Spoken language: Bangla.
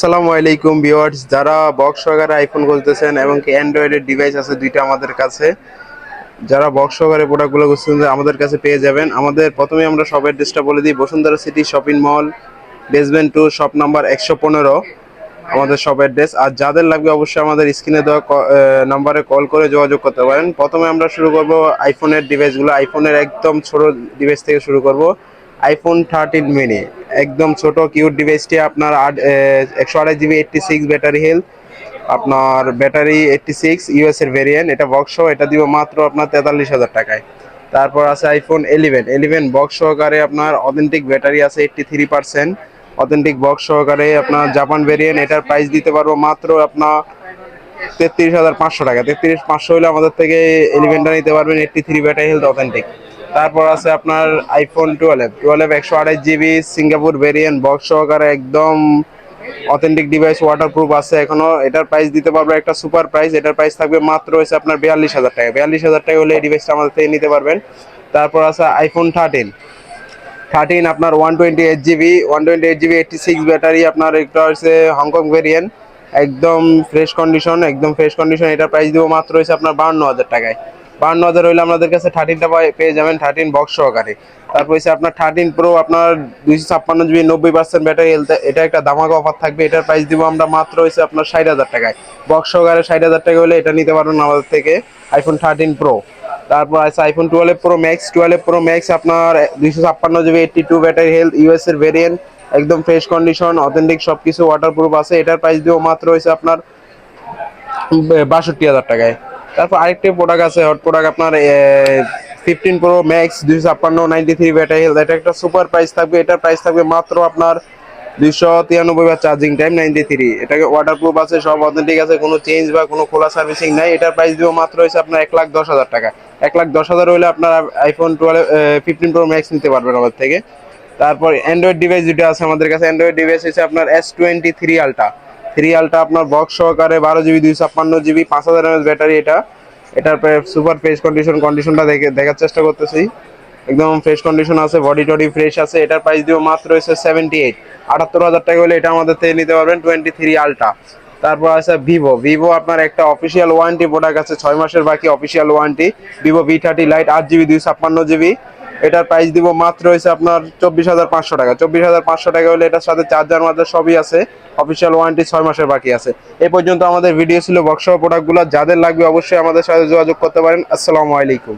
আসসালামু আলাইকুম ভিউয়ার্স, যারা বক্স সহকারে আইফোন খুঁজতেছেন এবং কি অ্যান্ড্রয়েডের ডিভাইস আছে দুইটা আমাদের কাছে। যারা বক্স সহকারে প্রোডাক্টগুলো খুঁজছেন আমাদের কাছে পেয়ে যাবেন। আমাদের প্রথমে আমরা শপ অ্যাড্রেসটা বলে দিই, Bashundhara city shopping mall, basement 2, shop number 115 আমাদের শপ অ্যাড্রেস। আর যাদের লাগবে অবশ্যই আমাদের স্ক্রিনে দেওয়া নাম্বারে কল করে যোগাযোগ করতে পারেন। প্রথমে আমরা শুরু করব আইফোনের ডিভাইসগুলো। আইফোনের একদম ছোট ডিভাইস থেকে শুরু করব। আইফোন 13 মিনি, একদম ছোট কিউট ডিভাইসটি আপনার 128 জিবি 86 ব্যাটারি হেলথ, আপনার ব্যাটারি 86 ইউএস এর ভেরিয়েন্ট, এটা বক্স সহ, এটা দিব মাত্র আপনার 43,000 টাকায়। তারপর আছে আইফোন 11 বক্স সহকারে, আপনার অথেন্টিক ব্যাটারি আছে 83%, অথেন্টিক বক্স সহকারে আপনার জাপান ভেরিয়েন্ট, এটার প্রাইস দিতে পারবো মাত্র আপনার 33,500 টাকা। 33,500 হলে আমাদের থেকে 11টা নিতে পারবেন, 83 ব্যাটারি হেলথ অথেন্টিক। তারপর আছে আপনার iPhone 12 128 GB Singapore variant, box সহকারে, একদম অথেন্টিক ডিভাইস, ওয়াটারপ্রুফ আছে এখনো। এটার প্রাইস দিতে পারবো একটা সুপার প্রাইস, এটার প্রাইস থাকবে মাত্র হচ্ছে আপনার 42,000 টাকা। 42,000 টাকা হলে এই ডিভাইসটা আমাদের থেকে নিতে পারবেন। তারপর আছে আইফোন 13 আপনার 128 জিবি 86 ব্যাটারি, আপনার একটা হচ্ছে হংকং ভেরিয়েন্ট, একদম ফ্রেশ কন্ডিশন। এটার প্রাইস দিব মাত্র হচ্ছে আপনার 52,000 টাকায়। 52,000 হইলে আমাদের কাছে 13টা পেয়ে যাবেন, 13 বক্স সহকারে। তারপর হচ্ছে আপনার 13 প্রো, আপনার 256 জিবি 90% ব্যাটারি হেলথ, এটা একটা ধামাকা অফার থাকবে। এটার প্রাইস দিব আমরা মাত্র হচ্ছে আপনার 60,000 টাকায়। বক্স সহকারে 60,000 টাকা হলে এটা নিতে পারবেন আমাদের থেকে, আইফোন 13 প্রো। তারপর আছে আইফোন 12 প্রো ম্যাক্স আপনার 256 জিবি 82 ব্যাটারি হেলথ, ইউএস এর ভেরিয়েন্ট, একদম ফ্রেশ কন্ডিশন, অথেন্টিক সবকিছু, ওয়াটারপ্রুফ আছে। এটার প্রাইস দিব মাত্র হয়েছে আপনার 62,000 টাকায়। তারপর আরেকটি প্রোডাক্ট আছে, হট প্রোডাক্ট, আপনার 15 প্রো ম্যাক্স 256 93 ব্যাটারি হেলথ, এটা একটা সুপার প্রাইস থাকবে। এটার প্রাইস থাকবে মাত্র আপনার 293 বা চার্জিং টাইম 93। এটাকে ওয়াটারপ্রুফ আছে, সব অথেন্টিক আছে, কোনো চেঞ্জ বা কোনো খোলা সার্ভিসিং নাই। এটার প্রাইস দিব মাত্র হয়েছে আপনার 1,10,000 টাকা। 1,10,000 হলে আপনার আইফোন 15 প্রো ম্যাক্স নিতে পারবেন আমাদের থেকে। তারপর অ্যান্ড্রয়েড ডিভাইস যেটা আছে আমাদের কাছে, অ্যান্ড্রয়েড ডিভাইস হচ্ছে আপনার S23 আলট্রা আপনার বক্স সহকারে, 12 জিবি 256 জিবি 5,000 mAh ব্যাটারি। এটার সুপার ফ্রেশ কন্ডিশনটা দেখার চেষ্টা করতেছি। একদম ফ্রেশ কন্ডিশন আছে, বডি টডি ফ্রেশ আছে। এটার প্রাইস দিব মাত্র হচ্ছে 78,000 টাকা হলে এটা আমাদের থেকে নিতে পারবেন, 23 আলট্রা। তারপর আছে ভিভো আপনার একটা অফিসিয়াল ওয়ারেন্টি প্রোডাক্ট আছে, 6 মাসের বাকি official warranty, Vivo V30 light 8 GB 256 GB. এটার প্রাইস দিব মাত্র হয়েছে আপনার 24,500 টাকা। 24,500 টাকা হলে এটার সাথে চার্জার মার্জার সবই আছে, অফিসিয়াল ওয়ারেন্টি 6 মাসের বাকি আছে। এই পর্যন্ত আমাদের ভিডিও ছিল বক্স প্রোডাক্টগুলো। যাদের লাগবে অবশ্যই আমাদের সাথে যোগাযোগ করতে পারেন। আসসালামু আলাইকুম।